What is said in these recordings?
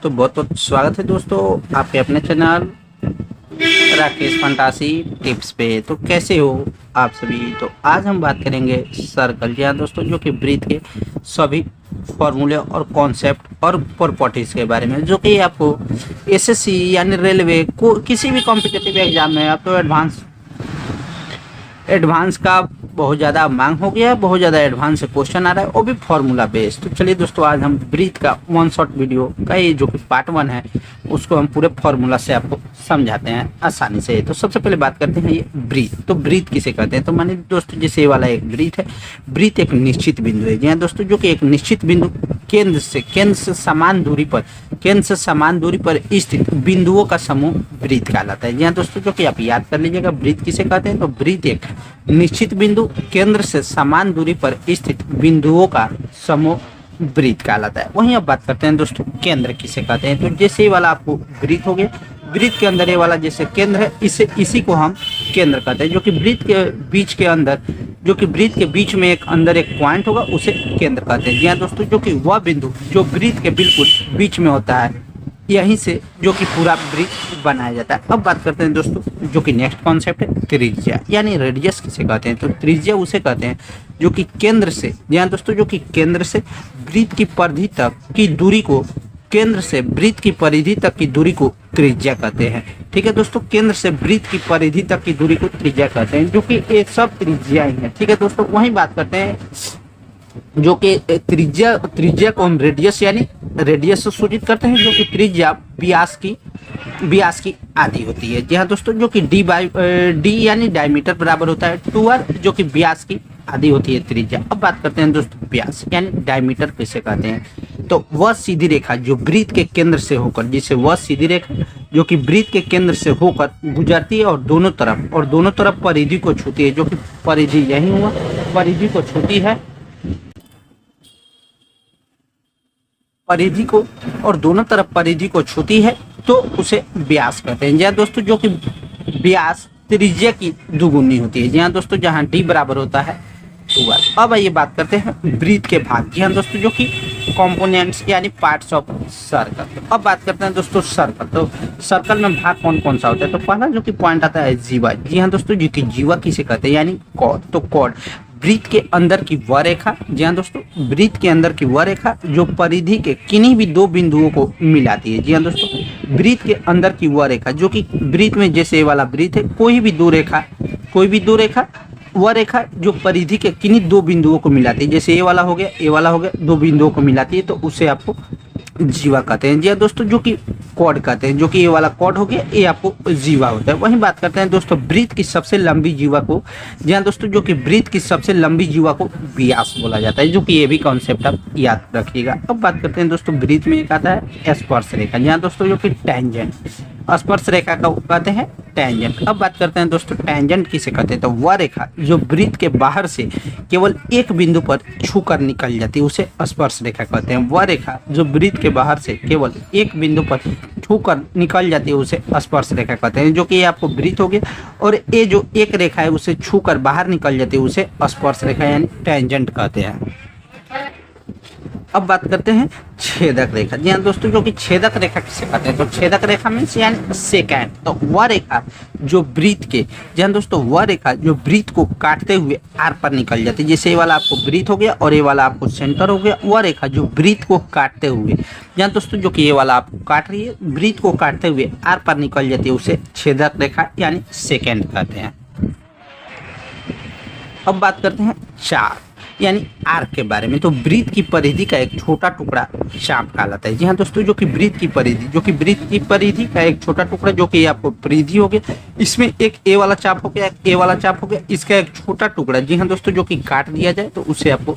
दोस्तों, बहुत बहुत स्वागत है दोस्तों आपके अपने चैनल राकेश फंटासी टिप्स पे। तो कैसे हो आप सभी। तो आज हम बात करेंगे सर्कल, जी हाँ दोस्तों, जो कि ब्रीथ के सभी फॉर्मूले और कॉन्सेप्ट और प्रॉपर्टीज के बारे में, जो कि आपको एसएससी यानी रेलवे को किसी भी कॉम्पिटिटिव एग्जाम में आप तो एडवांस का बहुत ज़्यादा मांग हो गया है, बहुत ज़्यादा एडवांस से क्वेश्चन आ रहा है, वो भी फार्मूला बेस्ड। तो चलिए दोस्तों, आज हम ब्रीथ का वन शॉट वीडियो का ये जो कि पार्ट 1 है, उसको हम पूरे फार्मूला से आपको समझाते हैं आसानी से। तो सबसे पहले बात करते हैं ये ब्रीथ। तो ब्रीथ किसे कहते हैं। तो मानिए दोस्तों, जैसे ये वाला एक ब्रीथ है। ब्रीथ एक निश्चित बिंदु है, जी हाँ दोस्तों, जो कि एक निश्चित बिंदु केंद्र से समान दूरी पर स्थित बिंदुओं का समूह ब्रीथ कहलाता है। जी हाँ दोस्तों, जो कि आप याद कर लीजिएगा, ब्रीथ किसे कहते हैं। तो ब्रीथ एक निश्चित बिंदु केंद्र से समान दूरी पर स्थित बिंदुओं का समूह ब्रीथ कहलाता है। वहीं अब बात करते हैं दोस्तों, केंद्र किसे कहते हैं। तो जैसे ये वाला आपको ब्रीथ हो गया, ब्रीथ के अंदर ये वाला जैसे केंद्र है, इसी को हम केंद्र कहते हैं। जो कि ब्रीथ के बीच में एक पॉइंट होगा, उसे केंद्र कहते हैं। जी हाँ दोस्तों, जो कि वह बिंदु जो ब्रीथ के बिल्कुल बीच में होता है, यहीं से जो कि पूरा ब्रीथ बनाया जाता है। अब बात करते हैं दोस्तों, जो कि नेक्स्ट कॉन्सेप्ट है त्रिज्या यानी रेडियस किसे कहते हैं। तो त्रिज्या उसे कहते हैं जो कि केंद्र से, जी हाँ दोस्तों, जो कि केंद्र से ब्रीथ की परिधि तक की दूरी को त्रिज्या कहते हैं। ठीक है दोस्तों, केंद्र से ब्रीथ की परिधि तक की दूरी को त्रिज्या कहते हैं, जो कि ये सब त्रिज्याएं हैं। ठीक है दोस्तों, वहीं बात करते हैं जो कि त्रिज्या को हम रेडियस से सूचित करते हैं, जो कि त्रिज्या व्यास की आधी होती है। जी हाँ दोस्तों, जो कि डी यानी डायमीटर बराबर होता है 2r, जो कि व्यास की आधी होती है त्रिज्या। अब बात करते हैं दोस्तों, व्यास यानी डायमीटर किसे कहते हैं। तो वह सीधी रेखा जो ब्रीथ के केंद्र से होकर, जो कि ब्रीथ के केंद्र से होकर गुजरती है और दोनों तरफ परिधि को छूती है, जो कि परिधि यही हुआ, परिधि को छूती है, दोनों तरफ परिधि को छूती है, तो उसे व्यास कहते हैं। जी हाँ दोस्तों, जो कि व्यास त्रिज्या की दुगुनी होती है। जी हाँ दोस्तों, जहाँ डी बराबर होता है 2r। अब आइए बात करते हैं ब्रीथ के भाग। जी हाँ दोस्तों, जो कि कंपोनेंट्स यानी पार्ट्स ऑफ सर्कल। अब बात करते हैं दोस्तों सर्कल। तो सर्कल में भाग कौन कौन सा होता है। तो पहला जो कि पॉइंट आता है जीवा। जी हाँ दोस्तों, जो कि जीवा किसे कहते हैं यानी कॉर्ड। तो कॉर्ड ब्रीथ के अंदर की वह रेखा, जी हाँ दोस्तों, ब्रीथ के अंदर की वह रेखा जो परिधि के किन्हीं भी दो बिंदुओं को मिलाती है। जी हाँ दोस्तों, ब्रीथ के अंदर की वह रेखा जो कि ब्रीथ में, जैसे ये वाला ब्रीथ है, कोई भी दो रेखा वह रेखा जो परिधि के किन्हीं दो बिंदुओं को मिलाती है, जैसे ये वाला हो गया, दो बिंदुओं को मिलाती है, तो उसे आपको जीवा कहते हैं। जी हाँ दोस्तों, जो कि कॉर्ड कहते हैं। जो कि ये वाला कॉर्ड हो गया, ये आपको जीवा होता है। वहीं बात करते हैं दोस्तों ब्रीथ की सबसे लंबी जीवा को। जी हाँ दोस्तों, जो कि ब्रीथ की सबसे लंबी जीवा को व्यास बोला जाता है, जो कि ये भी कॉन्सेप्ट आप याद रखिएगा। अब बात करते हैं दोस्तों, ब्रीथ में एक आता है स्पर्श रेखा। जी हाँ दोस्तों, जो कि टैंजेंट, स्पर्श रेखा का कहते हैं टैंजेंट। अब बात करते हैं दोस्तों, टैंजेंट किसे कहते हैं। तो वह रेखा जो ब्रीथ के बाहर से केवल एक बिंदु पर छूकर निकल जाती है, उसे स्पर्श रेखा कहते हैं। वह रेखा जो ब्रीथ के बाहर से केवल एक बिंदु पर छूकर निकल जाती है, उसे स्पर्श रेखा कहते हैं। जो कि ये आपको ब्रीथ हो गया, और ये जो एक रेखा है उसे छूकर बाहर निकल जाती है, उसे स्पर्श रेखा यानी टैंजेंट कहते हैं। अब बात करते हैं छेदक रेखा। जी हाँ दोस्तों, जो कि छेदक रेखा किसे कहते हैं। तो छेदक रेखा मीन्स यानी सेकेंड। तो वह रेखा जो ब्रीथ के, जी हाँ दोस्तों, वह रेखा जो ब्रीथ को काटते हुए आर पर निकल जाती है, जैसे ये वाला आपको ब्रीथ हो गया और ये वाला आपको सेंटर हो गया। वह रेखा जो ब्रीथ को काटते हुए, जी हाँ दोस्तों, जो कि ये वाला आपको काट रही है, ब्रीथ को काटते हुए आर पर निकल जाती है, उसे छेदक रेखा यानी सेकेंड कहते हैं। अब बात करते हैं चाप यानी आर्क के बारे में। तो ब्रीथ की परिधि का एक छोटा टुकड़ा चाप कहलाता है। जी हाँ दोस्तों, जो कि ब्रीथ की परिधि का एक छोटा टुकड़ा, जो कि आपको परिधि हो गया, इसमें एक ए वाला चाप हो गया, एक ए वाला चाप हो गया, इसका एक छोटा टुकड़ा, जी हाँ दोस्तों, जो कि काट दिया जाए तो उसे आपको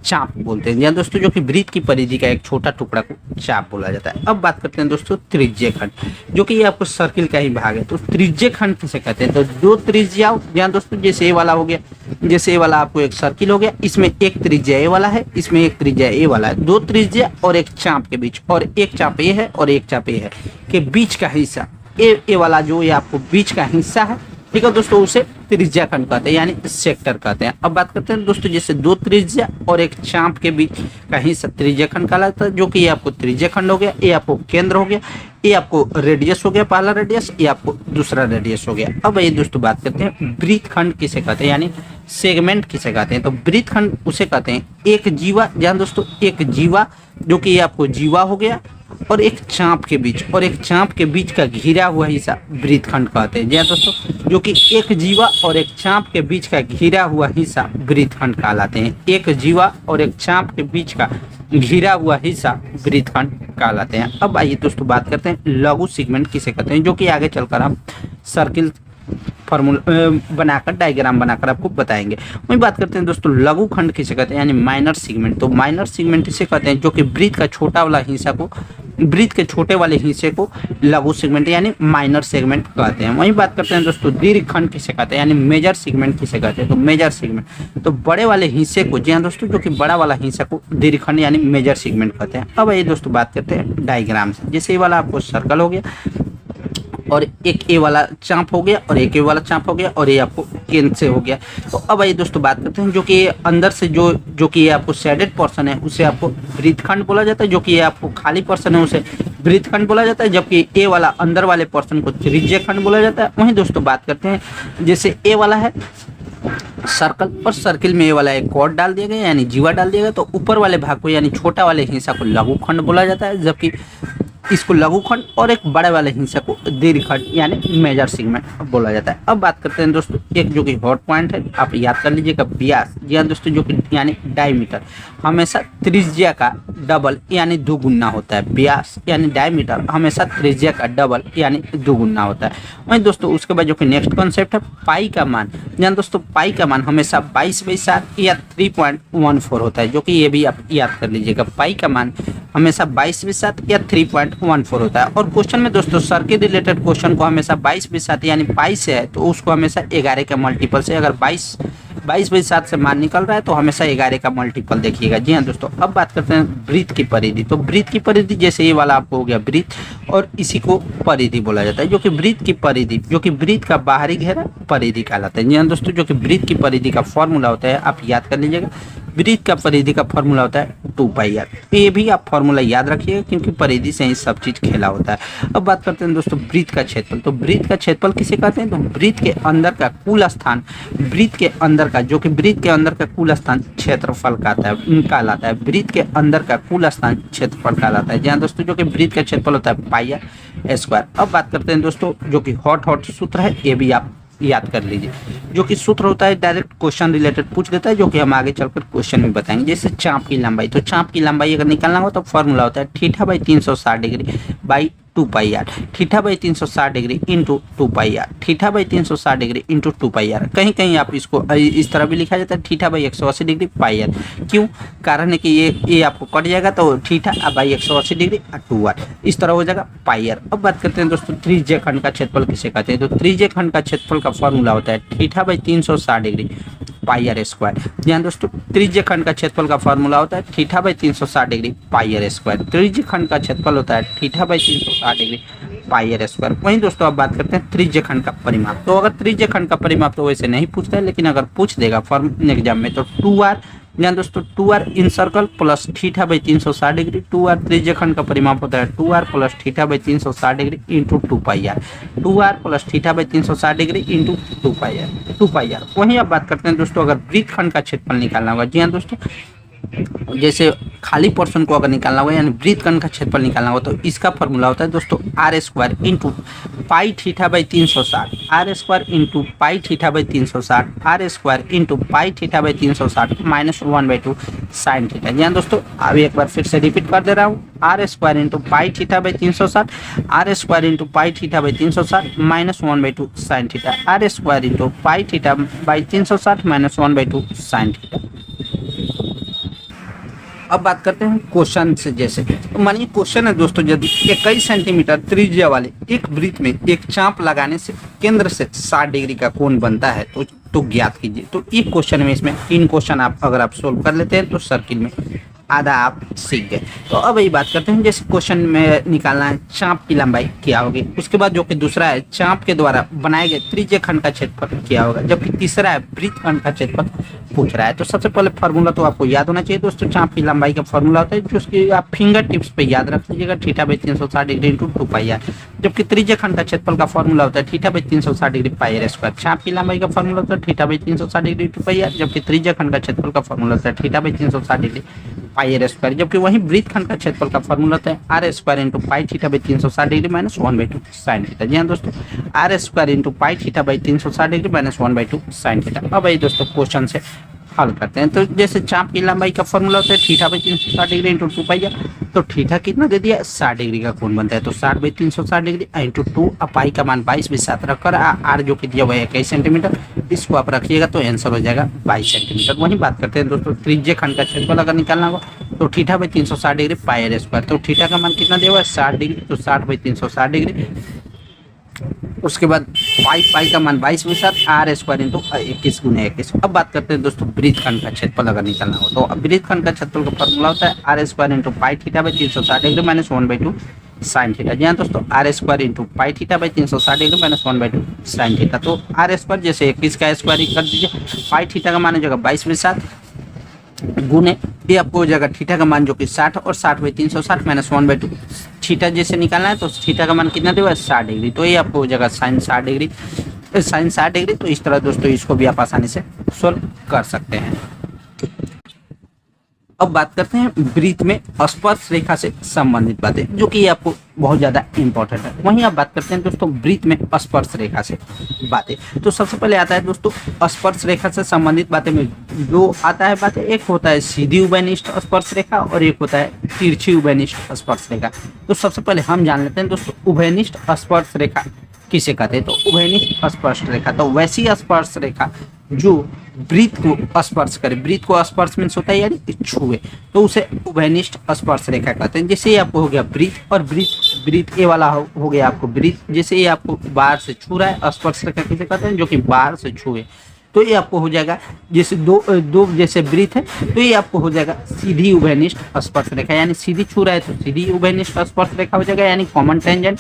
चाप बोलते हैं। जी हाँ दोस्तों, जो कि ब्रीथ की परिधि का एक छोटा टुकड़ा को चाप बोला जाता है। अब बात करते हैं दोस्तों त्रिज्य खंड, जो कि ये आपको सर्किल का ही भाग है। तो त्रिज्य खंड किसे कहते हैं। तो दो त्रिज्या, जी हाँ दोस्तों, जैसे ये वाला हो गया, जैसे ये वाला आपको एक सर्किल हो गया, इसमें एक त्रिज्या ए वाला है, इसमें एक त्रिज्या ए वाला है, दो त्रिज्या और एक चाप के बीच, और एक चाप ए है और एक चाप ए है के बीच का हिस्सा, ए वाला जो ये आपको बीच का हिस्सा है, ठीक है दोस्तों, उसे त्रिज्या खंड कहते हैं, यानी सेक्टर कहते हैं। अब बात करते हैं दोस्तों, जैसे दो त्रिज्या और एक चाप के बीच का हिस्सा त्रिज्या खंड कहलाता है, जो कि ये आपको त्रिज्या खंड हो गया, ये आपको केंद्र हो गया, ये आपको रेडियस हो गया, पहला रेडियस, ये आपको दूसरा रेडियस हो गया। अब ये दोस्तों बात करते हैं वृत्त खंड किसे कहते हैं, यानी सेगमेंट किसे कहते हैं। तो वृत्त खंड उसे कहते हैं एक जीवा, जहाँ दोस्तों एक जीवा जो कि ये आपको जीवा हो गया, और एक चाप के बीच, और एक चाप के बीच का घिरा हुआ हिस्सा वृत्त खंड कहते हैं। जी हाँ दोस्तों, जो कि एक जीवा और एक चाप के बीच का घिरा हुआ हिस्सा वृत्त खंड कहलाते हैं। एक जीवा और एक चाप के बीच का घिरा हुआ हिस्सा वृत्त खंड कहलाते हैं। अब आइए दोस्तों बात करते हैं लघु सेगमेंट किसे कहते हैं, जो कि आगे चलकर हम सर्किल फॉर्मूला बनाकर, डायग्राम बनाकर आपको बताएंगे। वही बात करते हैं दोस्तों लघु खंड किसे कहते हैं, यानी माइनर सेगमेंट। तो माइनर सेगमेंट किसे कहते हैं, जो कि वृत्त का छोटा वाला हिस्सा को, वृत्त के छोटे वाले हिस्से को लघु सेगमेंट यानी माइनर सेगमेंट कहते हैं। वही बात करते हैं दोस्तों दीर्घ खंड किसे कहते हैं, यानी मेजर सेगमेंट किसे कहते हैं। तो मेजर सेगमेंट तो बड़े वाले हिस्से को, जी हाँ दोस्तों, जो कि बड़ा वाला हिस्सा को दीर्घ खंड यानी मेजर सेगमेंट कहते हैं। अब ये दोस्तों बात करते हैं डायग्राम से। जैसे ये वाला आपको सर्कल हो गया, और एक ए वाला चाप हो गया, और एक ए वाला चाप हो गया, और ये आपको केंद्र से हो गया। तो अब आइए दोस्तों बात करते हैं, जो कि अंदर से जो कि ये आपको शेडेड पोर्शन है उसे आपको वृत्त खंड बोला जाता है, जो कि ये आपको खाली पोर्शन है उसे वृत्त खंड बोला जाता है, जबकि ए वाला अंदर वाले पोर्शन को त्रिज्या खंड बोला जाता है। वहीं दोस्तों बात करते हैं, जैसे ए वाला है सर्कल, और सर्किल में ये वाला एक कॉर्ड डाल दिया गया यानी जीवा डाल दिया गया, तो ऊपर वाले भाग को यानी छोटा वाले हिस्सा को लघु खंड बोला जाता है, जबकि इसको लघु खंड और एक बड़े वाले हिस्सा को दीर्घ खंड यानी मेजर सेगमेंट बोला जाता है। अब बात करते हैं दोस्तों एक जो कि हॉट पॉइंट है, आप याद कर लीजिएगा व्यास। जी हाँ दोस्तों, जो कि यानी डायमीटर हमेशा त्रिज्या का डबल यानी दुगुना होता है। व्यास यानी डायमीटर हमेशा त्रिज्या का डबल यानी दुगुना होता है। वहीं दोस्तों उसके बाद जो कि नेक्स्ट कॉन्सेप्ट है पाई का मान। जी हाँ दोस्तों, पाई का मान हमेशा 22/7 या 3.14 होता है, जो कि ये भी आप याद कर लीजिएगा। पाई का मान हमेशा 22/7 या 3.14 होता है। और क्वेश्चन में दोस्तों सर्किल रिलेटेड क्वेश्चन को हमेशा 22/7 यानी पाई से है, तो उसको हमेशा 11 के मल्टीपल से, अगर 22/7 से मान निकल रहा है तो हमेशा 11 का मल्टीपल देखिएगा। जी हाँ दोस्तों, अब बात करते हैं वृत्त की परिधि। तो वृत्त की परिधि जैसे ये वाला आपको हो गया वृत्त, और इसी को परिधि बोला जाता है, जो कि वृत्त की परिधि, जो कि वृत्त का बाहरी घेरा परिधि कहलाता है। जी हाँ दोस्तों, जो कि वृत्त की परिधि का फॉर्मूला होता है, आप याद कर लीजिएगा, वृत्त का परिधि का फॉर्मूला होता है 2πr। ये भी आप फॉर्मूला याद रखिएगा, क्योंकि परिधि से ही सब चीज खेला होता है। अब बात करते हैं दोस्तों वृत्त का क्षेत्रफल। तो वृत्त का क्षेत्रफल किसे कहते हैं, तो वृत्त के अंदर का कुल स्थान, वृत्त के अंदर का, जो कि वृत्त के अंदर का कुल स्थान क्षेत्रफल कहलाता है। वृत्त के अंदर का कुल स्थान क्षेत्रफल कहलाता है। जहाँ दोस्तों जो कि वृत्त का क्षेत्रफल होता है πr²। अब बात करते हैं दोस्तों जो कि हॉट सूत्र है, ये भी आप याद कर लीजिए, जो कि सूत्र होता है डायरेक्ट क्वेश्चन रिलेटेड पूछ देता है, जो कि हम आगे चलकर क्वेश्चन में बताएंगे। जैसे चाप की लंबाई, तो चाप की लंबाई अगर निकालना हो तो फॉर्मूला होता है θ/360 degree by 2πr, θ/360 degree into 2πr, θ/360 degree into 2πr। कहीं कहीं आप इसको इस तरह भी लिखा जाता है θ/180 डिग्री πr। क्यों, कारण है कि ये आपको कट जाएगा, तो θ/180 डिग्री 2r इस तरह हो जाएगा πr। अब बात करते हैं दोस्तों त्रिज्य खंड का क्षेत्रफल किसे कहते हैं। तो त्रिज्य खंड का क्षेत्रफल का फॉर्मूला होता है θ/360 डिग्री πr²। ध्यान दोस्तों, त्रिज्य खंड का क्षेत्रफल का फॉर्मूला होता है θ/360 डिग्री πr²। त्रिज्य खंड का क्षेत्रफल होता है θ/360 डिग्री πr²। वहीं दोस्तों अब बात करते हैं त्रिज्य खंड का परिमाप। तो अगर त्रिज्य खंड का परिमाप तो वैसे नहीं पूछता है, लेकिन अगर पूछ देगा फॉर्म एग्जाम में, तो 2r, ध्यान दोस्तों 2r in circle plus θ/360 degree. 2r त्रिज्य खंड का परिमाप होता है 2r plus θ/360 degree into 2πr, 2r plus θ/360 degree into 2πr। वहीं अब बात करते हैं दोस्तों अगर वृत्त खंड का क्षेत्रफल निकालना होगा। जी हाँ दोस्तों, जैसे खाली पोर्शन को अगर निकालना होगा यानी वृत्त खंड का क्षेत्रफल निकालना होगा, तो इसका फॉर्मूला होता है दोस्तों r² into πθ/360, r² into πθ/360, r² into πθ/360 minus 1/2 sine theta. जी हाँ दोस्तों, अब एक बार फिर से रिपीट कर दे रहा हूँ, r² into πθ/360, r² into πθ/360 minus 1/2 sine theta, r² into πθ/360 minus 1/2 sine theta. अब बात करते हैं क्वेश्चन से। जैसे मानिए क्वेश्चन है दोस्तों, यदि 21 सेंटीमीटर त्रिज्या वाले एक वृत्त में एक चाप लगाने से केंद्र से 60 डिग्री का कोण बनता है, तो ज्ञात कीजिए। तो एक क्वेश्चन में इसमें 3 क्वेश्चन आप अगर आप सोल्व कर लेते हैं तो सर्किल में आधा आप सीख गए। तो अब यही बात करते हैं, जैसे क्वेश्चन में निकालना है चाप की लंबाई क्या होगी, उसके बाद जो कि दूसरा है चाप के द्वारा बनाए गए त्रिज्य खंड का क्षेत्रफल क्या होगा, जबकि तीसरा है वृत्त खंड का क्षेत्रफल पूछ रहा है। तो सबसे पहले फार्मूला तो आपको याद होना चाहिए दोस्तों, चाप की लंबाई का फार्मूला होता है जो उसकी आप फिंगर टिप्स पे याद रख लीजिएगा, theta by 360 degree into 2 pi r. जबकि त्रिज्य खंड का क्षेत्रफल का फार्मूला होता है theta by 360 degree pi r square. चाप की लंबाई का फार्मूला होता है theta by 360 degree 2 pi r, जबकि त्रिज्य खंड का क्षेत्रफल का फार्मूला होता है theta by 360 degree pi r square. जबकि वहीं वृत्त खंड का क्षेत्रफल का फार्मूला होता है r square into pi theta by 360 degree minus 1/2 sine theta. जी हाँ दोस्तों, r square into pi theta by 360 degree minus 1/2 sine theta. अब ये दोस्तों क्वेश्चन से हल करते हैं। तो जैसे चाप की लंबाई का फॉर्मूला होता है theta by 360 degree into 2 pi r. तो थीटा कितना दे दिया, 60 डिग्री का कोण बनता है, तो 60 बाई 360 डिग्री इंटू 2, पाई का मान 22 भी साथ रखकर आर जो कि दिया हुआ है 21 सेंटीमीटर, इसको आप रखिएगा तो आंसर हो जाएगा 22 सेंटीमीटर। वही बात करते हैं दोस्तों, त्रिज्य खंड का क्षेत्रफल अगर निकालना होगा तो theta by 360 degree pi r square. तो थीटा का मान कितना दिया हुआ है 60 डिग्री, तो 60 बाई 360 डिग्री, उसके बाद पाई का मान 22 में साथ आर स्क्वायर इंटू 21 गुने 21। अब बात करते हैं दोस्तों वृत्त खंड का क्षेत्रफल अगर निकालना हो तो वृत्त खंड का क्षेत्रफल का फॉर्मूला होता है r square into pi theta by 360 degree minus 1/2 sine theta. जी हाँ दोस्तों, r square into pi theta by 360 degree minus 1/2 sine theta. तो आर स्क्वायर जैसे 21 का स्क्वायर कर दीजिए, पाई थीटा का मान हो जाएगा 22 में साथ गुने ये आपको हो जाएगा थीटा का मान जो कि 60 और 60 बाई 360 माइनस 1/2। थीटा जैसे निकालना है तो थीटा का मान कितना देगा 60 डिग्री, तो ये आपको हो जाएगा साइन 60 डिग्री, साइन 60 डिग्री। तो इस तरह दोस्तों इसको भी आप आसानी से सोल्व कर सकते हैं। अब बात करते हैं वृत्त में स्पर्श रेखा से संबंधित बातें, जो कि आपको बहुत ज़्यादा इंपॉर्टेंट है। वहीं आप बात करते हैं दोस्तों वृत्त में स्पर्श रेखा से बातें। तो सबसे पहले आता है दोस्तों स्पर्श रेखा से संबंधित बातें में दो आता है बातें, एक होता है सीधी उभयनिष्ठ स्पर्श रेखा और एक होता है तिरछी उभयनिष्ठ स्पर्श रेखा। तो सबसे पहले हम जान लेते हैं दोस्तों उभयनिष्ठ स्पर्श रेखा किसे कहते हैं। तो उभयनिष्ठ स्पर्श रेखा तो वैसी स्पर्श रेखा जो वृत्त को स्पर्श करे, वृत्त को स्पर्श मीन्स होता है यानी छुए, तो उसे उभयनिष्ठ स्पर्श रेखा कहते हैं। जैसे ये आपको हो गया वृत्त और वृत्त ये वाला हो गया आपको वृत्त, जैसे ये आपको बाहर से छू रहा है, स्पर्श रेखा किसे कहते हैं जो कि बाहर से छुए, तो ये आपको हो जाएगा जैसे दो जैसे वृत्त है तो ये आपको हो जाएगा सीधी उभयनिष्ठ स्पर्श रेखा, यानी सीधी छू रहा है तो सीधी उभयनिष्ठ स्पर्श रेखा हो जाएगा, यानी कॉमन टेंजेंट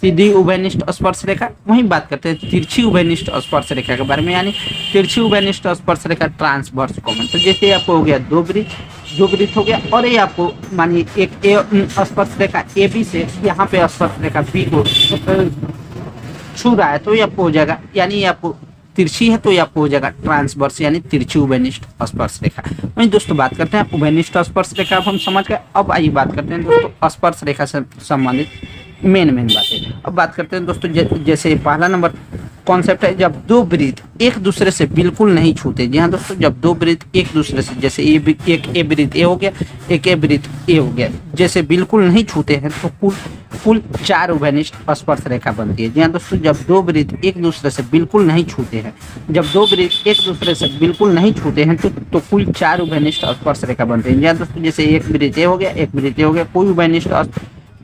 सीधी उभयनिष्ठ स्पर्श रेखा। वहीं बात करते हैं तिरछी उभयनिष्ठ स्पर्श रेखा के बारे में, यानी तिरछी उभयनिष्ठ स्पर्श रेखा ट्रांसवर्स कॉमन। तो जैसे आपको हो गया दो वृत्त हो गया और ये आपको मानिए एक स्पर्श रेखा ए बी से यहाँ पे स्पर्श रेखा बी को छू रहा है, तो ये आपको हो जाएगा, यानी ये आपको तिरछी है तो ये आपको हो जाएगा ट्रांसवर्स, यानी तिरछी उभयनिष्ठ स्पर्श रेखा। वहीं दोस्तों बात करते हैं उभयनिष्ठ स्पर्श रेखा अब हम समझ गए। अब आइए बात करते हैं दोस्तों स्पर्श रेखा से संबंधित मेन बातें। अब बात करते हैं दोस्तों जैसे पहला नंबर कॉन्सेप्ट है जब दो वृत्त एक दूसरे से बिल्कुल नहीं छूते। जी हाँ दोस्तों, जब दो वृत्त एक दूसरे से, जैसे एक ए वृत्त ए हो गया, एक ए वृत्त ए हो गया, जैसे बिल्कुल नहीं छूते हैं तो कुल 4 उभयनिष्ठ स्पर्श रेखा बनती है। जी हाँ दोस्तों, जब दो वृत्त एक दूसरे से बिल्कुल नहीं छूते हैं, जब दो वृत्त एक दूसरे से बिल्कुल नहीं छूते हैं तो कुल 4 उभयनिष्ठ स्पर्श रेखा बनते हैं। जी हाँ दोस्तों, जैसे एक वृत्त ए हो गया, एक वृत्त ए हो गया,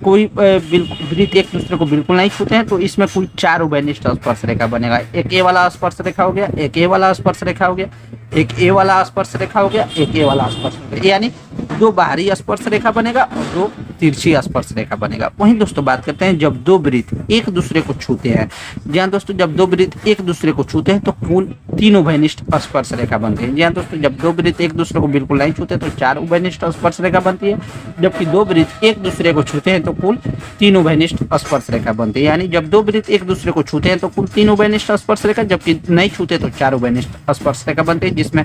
कोई वृत्त एक दूसरे को बिल्कुल नहीं छूते हैं तो इसमें कुल 4 उभयनिष्ठ स्पर्श रेखा बनेगा। एक ए वाला स्पर्श रेखा हो गया, एक ए वाला स्पर्श रेखा हो गया, एक ए वाला स्पर्श रेखा हो गया, एक ए वाला स्पर्श रेखा, यानी 2 बाहरी स्पर्श रेखा बनेगा और 2 तिरछी स्पर्श रेखा बनेगा। वहीं दोस्तों बात करते हैं जब दो वृत्त एक दूसरे को छूते हैं। जी हाँ दोस्तों, जब दो वृत्त एक दूसरे को छूते हैं तो कुल 3 उभयनिष्ठ स्पर्श रेखा बनती है। जी हाँ दोस्तों, जब दो वृत्त एक दूसरे को बिल्कुल नहीं छूते तो 4 उभयनिष्ठ स्पर्श रेखा बनती है, जबकि दो वृत्त एक दूसरे को छूते हैं तो कुल 3 उभयनिष्ठ स्पर्श रेखा बनती है। यानी जब दो वृत्त एक दूसरे को छूते हैं तो कुल 3 उभयनिष्ठ स्पर्श रेखा, जबकि नहीं छूते तो 4 उभयनिष्ठ स्पर्श रेखा बनती है, जिसमें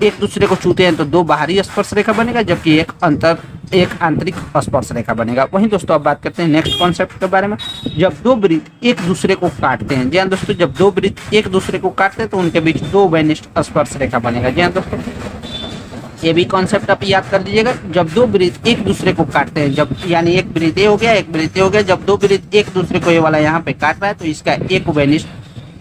एक दूसरे को छूते हैं तो 2 बाहरी स्पर्श रेखा बनेगा, जबकि एक आंतरिक स्पर्श रेखा बनेगा। वहीं दोस्तों अब बात करते हैं नेक्स्ट कॉन्सेप्ट के बारे में, जब दो वृत्त एक दूसरे को काटते हैं। जी हाँ दोस्तों, जब दो वृत्त एक दूसरे को काटते हैं तो उनके बीच 2 उभयनिष्ठ स्पर्श रेखा बनेगा। जी हाँ दोस्तों, ये भी कॉन्सेप्ट आप याद कर लीजिएगा। जब दो वृत्त एक दूसरे को काटते हैं, जब यानी एक वृत्त ए हो गया, एक वृत्त ए हो गया, जब दो वृत्त एक दूसरे को ये वाला यहाँ पे काट रहा है तो इसका एक उभयनिष्ठ,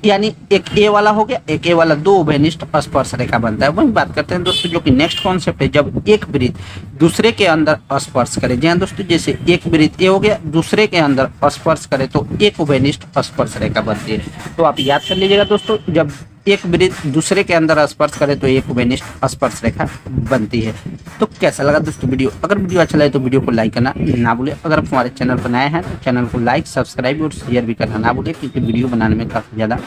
यानी एक ए वाला हो गया, एक ए वाला 2 उभयनिष्ठ स्पर्श रेखा बनता है। वही बात करते हैं दोस्तों जो कि नेक्स्ट कॉन्सेप्ट है जब एक वृत्त दूसरे के अंदर स्पर्श करे। जी हाँ दोस्तों, जैसे एक वृत्त ए हो गया, दूसरे के अंदर स्पर्श करे तो एक उभयनिष्ठ स्पर्श रेखा बनती है। तो आप याद कर लीजिएगा दोस्तों, जब एक वृत्त दूसरे के अंदर स्पर्श करे तो एक वेनिस्ट स्पर्श रेखा बनती है। तो कैसा लगा दोस्तों वीडियो? अगर वीडियो अच्छा लगे तो वीडियो को लाइक करना ना भूले। अगर आप हमारे चैनल पर नए हैं तो चैनल को लाइक, सब्सक्राइब और शेयर भी करना ना भूले, क्योंकि वीडियो बनाने में काफ़ी ज़्यादा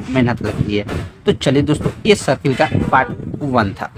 मेहनत लगती है। तो चलिए दोस्तों, ये सर्किल का पार्ट 1 था।